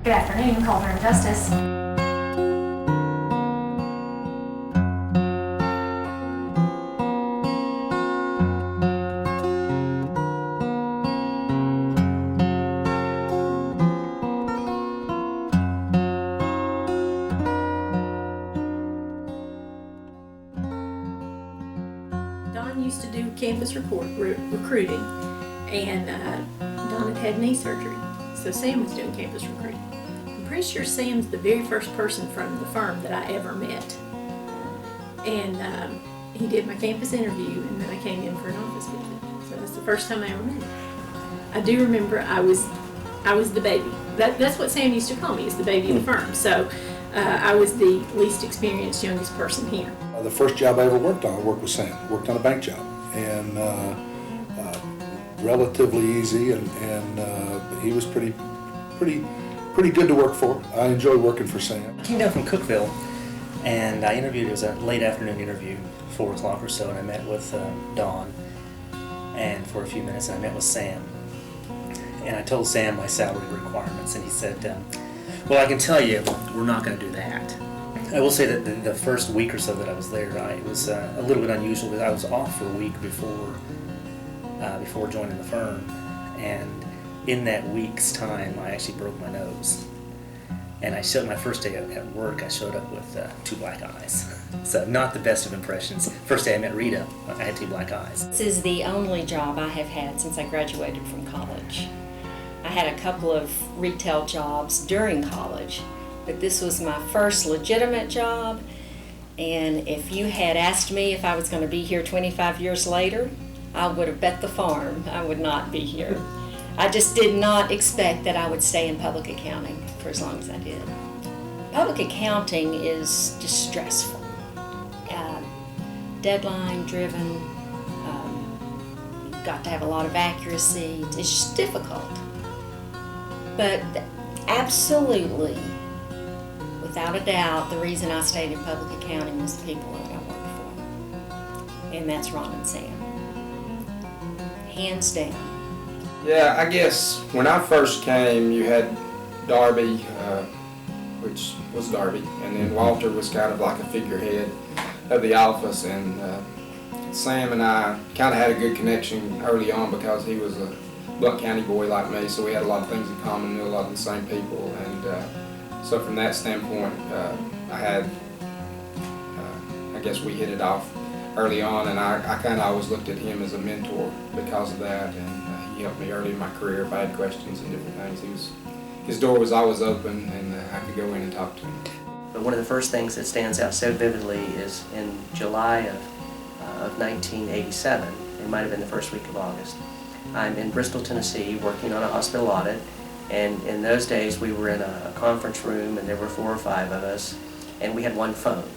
Good afternoon, Coulter and Justice. Don used to do campus recruiting, and Don had knee surgery, so Sam was doing campus recruiting. I'm pretty sure Sam's the very first person from the firm that I ever met, and he did my campus interview, and then I came in for an office visit. So that's the first time I ever met him. I do remember I was the baby. That's what Sam used to call me, is the baby of the firm. So I was the least experienced, youngest person here. The first job I ever worked on, I worked with Sam. Worked on a bank job, and relatively easy, and he was pretty good to work for. I enjoyed working for Sam. I came down from Cookeville, and I interviewed. It was a late afternoon interview, 4 o'clock or so, and I met with Dawn, and for a few minutes, and I met with Sam, and I told Sam my salary requirements, and he said, "Well, I can tell you, we're not going to do that." I will say that the first week or so that I was there, it was a little bit unusual because I was off for a week before joining the firm, and in that week's time, I actually broke my nose. And I showed my first day at work, I showed up with 2 black eyes. So not the best of impressions. First day I met Rita, I had 2 black eyes. This is the only job I have had since I graduated from college. I had a couple of retail jobs during college, but this was my first legitimate job, and if you had asked me if I was going to be here 25 years later, I would have bet the farm I would not be here. I just did not expect that I would stay in public accounting for as long as I did. Public accounting is just stressful, deadline driven, you've got to have a lot of accuracy, it's just difficult. But absolutely, without a doubt, the reason I stayed in public accounting was the people that I worked for. And that's Ron and Sam. Hands down. Yeah, I guess when I first came, you had Darby, which was Darby, and then Walter was kind of like a figurehead of the office, and Sam and I kind of had a good connection early on because he was a Blount County boy like me, so we had a lot of things in common, knew a lot of the same people, and so from that standpoint, I guess we hit it off early on, and I kind of always looked at him as a mentor because of that, and he helped me early in my career if I had questions and different things. His door was always open, and I could go in and talk to him. But one of the first things that stands out so vividly is in July of 1987, it might have been the first week of August. I'm in Bristol, Tennessee, working on a hospital audit, and in those days we were in a conference room, and there were 4 or 5 of us, and we had one phone.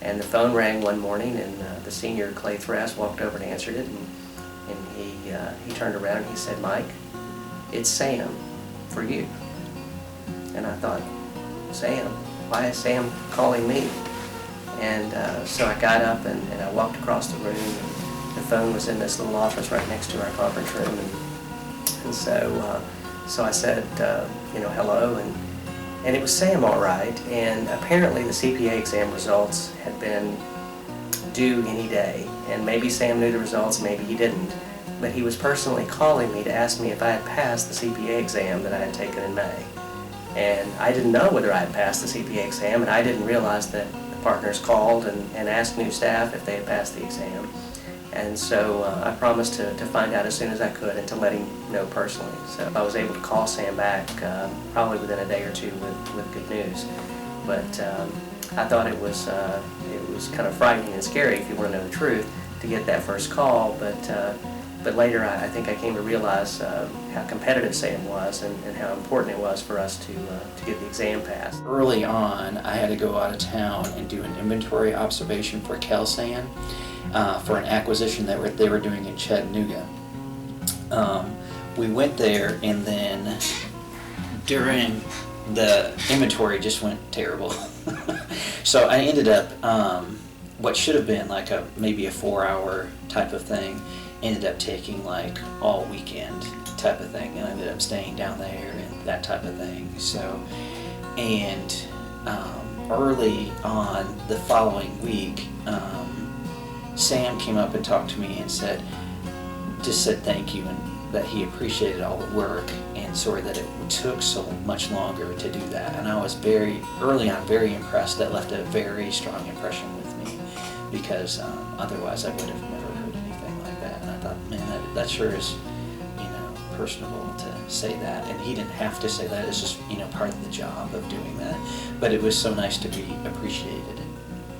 And the phone rang one morning, and the senior Clay Thrass walked over and answered it, and he turned around and he said, "Mike, it's Sam for you." And I thought, Sam? Why is Sam calling me? And so I got up and I walked across the room, and the phone was in this little office right next to our conference room, and so I said, hello, and it was Sam all right, and apparently the CPA exam results had been due any day, and maybe Sam knew the results, maybe he didn't, but he was personally calling me to ask me if I had passed the CPA exam that I had taken in May. And I didn't know whether I had passed the CPA exam, and I didn't realize that the partners called and asked new staff if they had passed the exam. And so I promised to find out as soon as I could and to let him know personally. So I was able to call Sam back probably within a day or two with good news. But I thought it was kind of frightening and scary, if you want to know the truth, to get that first call. But later I think I came to realize how competitive Sam was and how important it was for us to get the exam passed. Early on, I had to go out of town and do an inventory observation for Calsan for an acquisition that they were doing in Chattanooga. We went there, and then during the inventory just went terrible. So I ended up, what should have been like maybe a 4-hour type of thing, ended up taking like all weekend type of thing, and I ended up staying down there and that type of thing. So, and early on the following week, Sam came up and talked to me and just said thank you, and that he appreciated all the work, and sorry that it took so much longer to do that. And I was early on very impressed. That left a very strong impression with me, because otherwise I would have never heard anything like that. And I thought, man, that sure is, personable to say that. And he didn't have to say that. It's just, part of the job of doing that. But it was so nice to be appreciated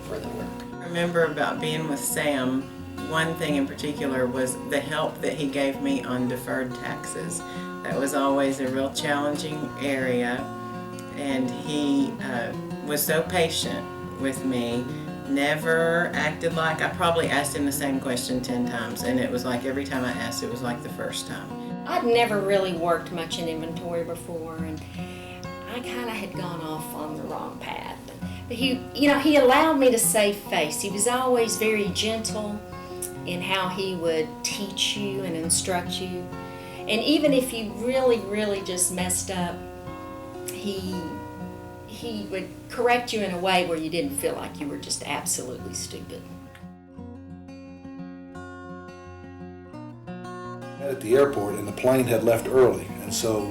for the work. I remember about being with Sam, one thing in particular was the help that he gave me on deferred taxes. That was always a real challenging area, and he was so patient with me, never acted like, I probably asked him the same question 10 times, and it was like every time I asked, it was like the first time. I'd never really worked much in inventory before, and I kind of had gone off on the wrong path. But he allowed me to save face. He was always very gentle in how he would teach you and instruct you. And even if you really, really just messed up, he would correct you in a way where you didn't feel like you were just absolutely stupid. At the airport, and the plane had left early, and so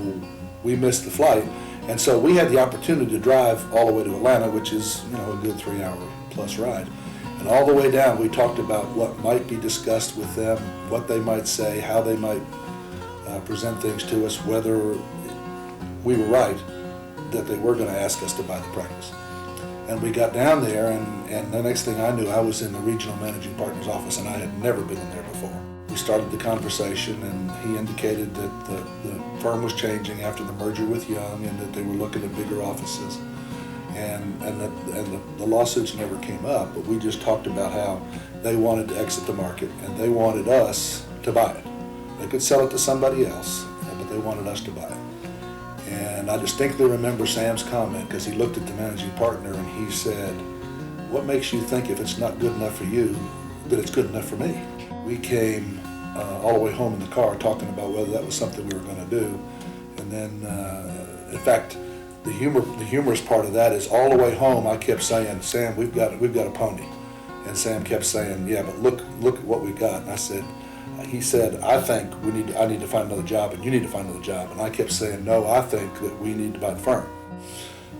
we missed the flight, and so we had the opportunity to drive all the way to Atlanta, which is a good 3-hour plus ride. And all the way down, we talked about what might be discussed with them, what they might say, how they might present things to us, whether we were right that they were going to ask us to buy the practice. And we got down there, and the next thing I knew, I was in the regional managing partner's office, and I had never been in there before. We started the conversation, and he indicated that the firm was changing after the merger with Young, and that they were looking at bigger offices. And the lawsuits never came up, but we just talked about how they wanted to exit the market, and they wanted us to buy it. They could sell it to somebody else, but they wanted us to buy it. And I distinctly remember Sam's comment, because he looked at the managing partner and he said, "What makes you think if it's not good enough for you, that it's good enough for me?" We came all the way home in the car talking about whether that was something we were going to do. And then, in fact, the humorous part of that is all the way home I kept saying, "Sam, we've got a pony." And Sam kept saying, "Yeah, but look at what we got." And I said, he said, "I think I need to find another job, and you need to find another job." And I kept saying, "No, I think that we need to buy the firm."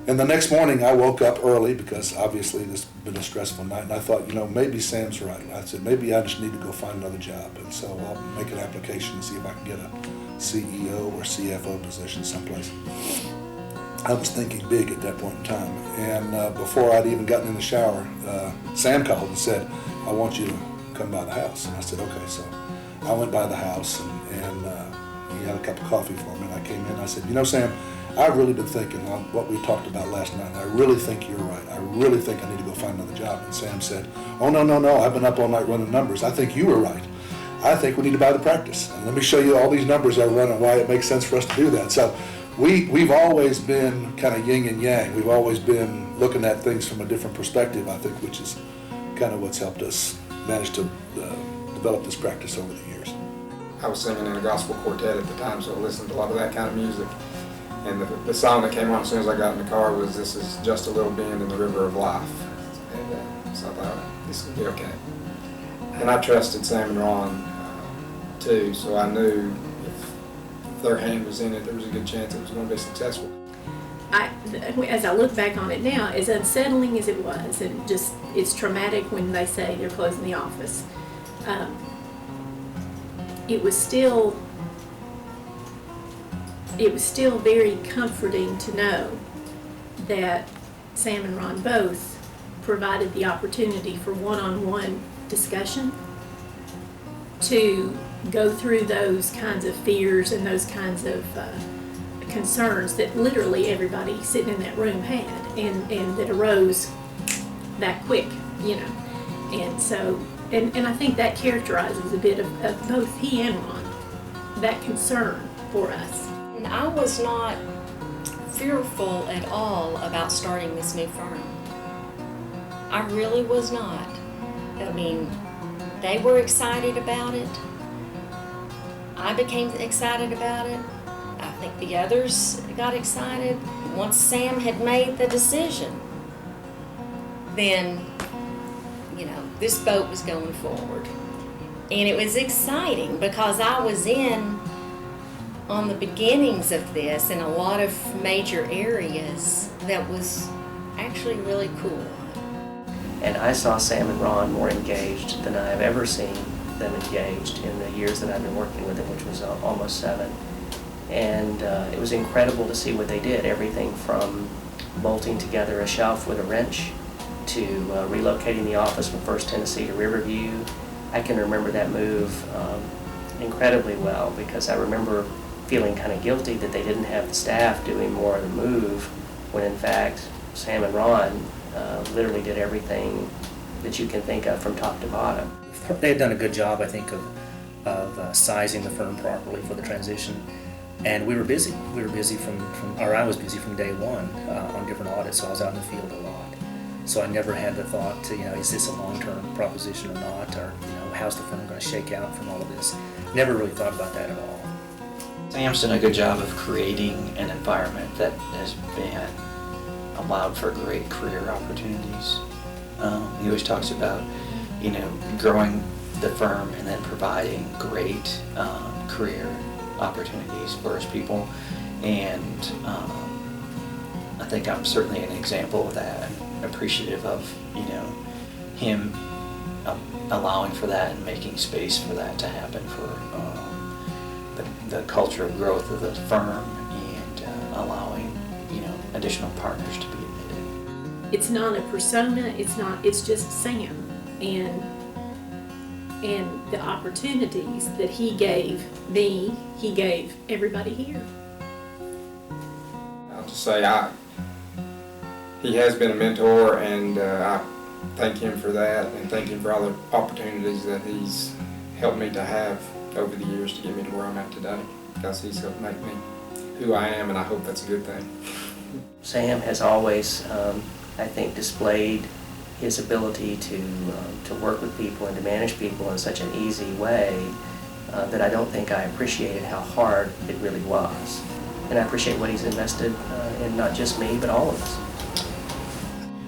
And the next morning I woke up early, because obviously this has been a stressful night, and I thought, maybe Sam's right. I said, maybe I just need to go find another job. And so I'll make an application and see if I can get a CEO or CFO position someplace. I was thinking big at that point in time. And before I'd even gotten in the shower, Sam called and said, "I want you to come by the house." And I said, "Okay." So I went by the house, and he had a cup of coffee for me, and I came in and I said, "Sam, I've really been thinking on what we talked about last night, and I really think you're right. I really think I need to go find another job." And Sam said, "Oh, no, I've been up all night running numbers. I think you were right. I think we need to buy the practice. And let me show you all these numbers I run and why it makes sense for us to do that." So we've always been kind of yin and yang. We've always been looking at things from a different perspective, I think, which is kind of what's helped us manage to develop this practice over the years. I was singing in a gospel quartet at the time, so I listened to a lot of that kind of music. And the song that came on as soon as I got in the car was "This Is Just a Little Bend in the River of Life." And so I thought, this will be okay. And I trusted Sam and Ron too, so I knew if their hand was in it, there was a good chance it was going to be successful. As I look back on it now, as unsettling as it was, and just it's traumatic when they say they're closing the office, it was still very comforting to know that Sam and Ron both provided the opportunity for one-on-one discussion to go through those kinds of fears and those kinds of concerns that literally everybody sitting in that room had, and that arose that quick, And so, and I think that characterizes a bit of both he and Ron, that concern for us. And I was not fearful at all about starting this new firm. I really was not. I mean, they were excited about it. I became excited about it. I think the others got excited. Once Sam had made the decision, then, this boat was going forward. And it was exciting because I was in on the beginnings of this in a lot of major areas. That was actually really cool. And I saw Sam and Ron more engaged than I've ever seen them engaged in the years that I've been working with them, which was almost 7. And it was incredible to see what they did. Everything from bolting together a shelf with a wrench to relocating the office from First Tennessee to Riverview. I can remember that move incredibly well because I remember feeling kind of guilty that they didn't have the staff doing more of the move when in fact Sam and Ron literally did everything that you can think of from top to bottom. They had done a good job, I think, of sizing the firm properly for the transition. And we were busy. We were busy I was busy from day one on different audits, so I was out in the field a lot. So I never had the thought to, is this a long-term proposition or not, or how's the firm going to shake out from all of this? Never really thought about that at all. Sam's done a good job of creating an environment that has been allowed for great career opportunities. He always talks about, growing the firm and then providing great career opportunities for his people. And I think I'm certainly an example of that, appreciative of, him allowing for that and making space for that to happen for the culture of growth of the firm and allowing, additional partners to be admitted. It's not a persona, it's just Sam. And the opportunities that he gave me, he gave everybody here. I'll just say he has been a mentor, and I thank him for that, and thank him for all the opportunities that he's helped me to have over the years to get me to where I'm at today, because he's helped make me who I am, and I hope that's a good thing. Sam has always, I think, displayed his ability to work with people and to manage people in such an easy way that I don't think I appreciated how hard it really was. And I appreciate what he's invested in not just me, but all of us.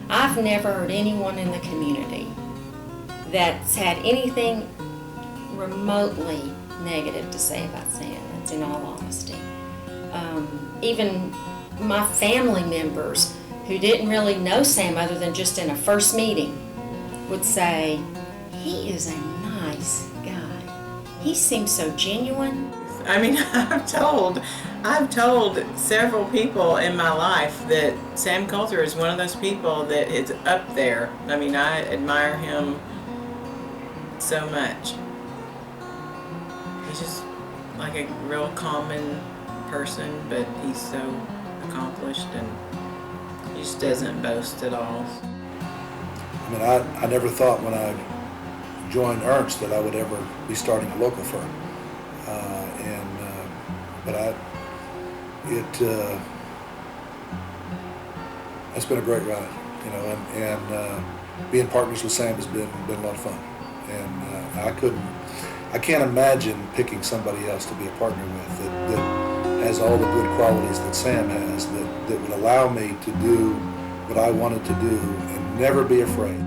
I've never heard anyone in the community that's had anything remotely negative to say about Sam. That's in all honesty. Even my family members who didn't really know Sam other than just in a first meeting would say, he is a nice guy. He seems so genuine. I mean, I've told several people in my life that Sam Coulter is one of those people that is up there. I mean, I admire him so much. He's just like a real common person, but he's so accomplished and he just doesn't boast at all. I mean, I never thought when I joined Ernst that I would ever be starting a local firm. It's been a great ride, and being partners with Sam has been a lot of fun. And I can't imagine picking somebody else to be a partner with that has all the good qualities that Sam has, that would allow me to do what I wanted to do and never be afraid.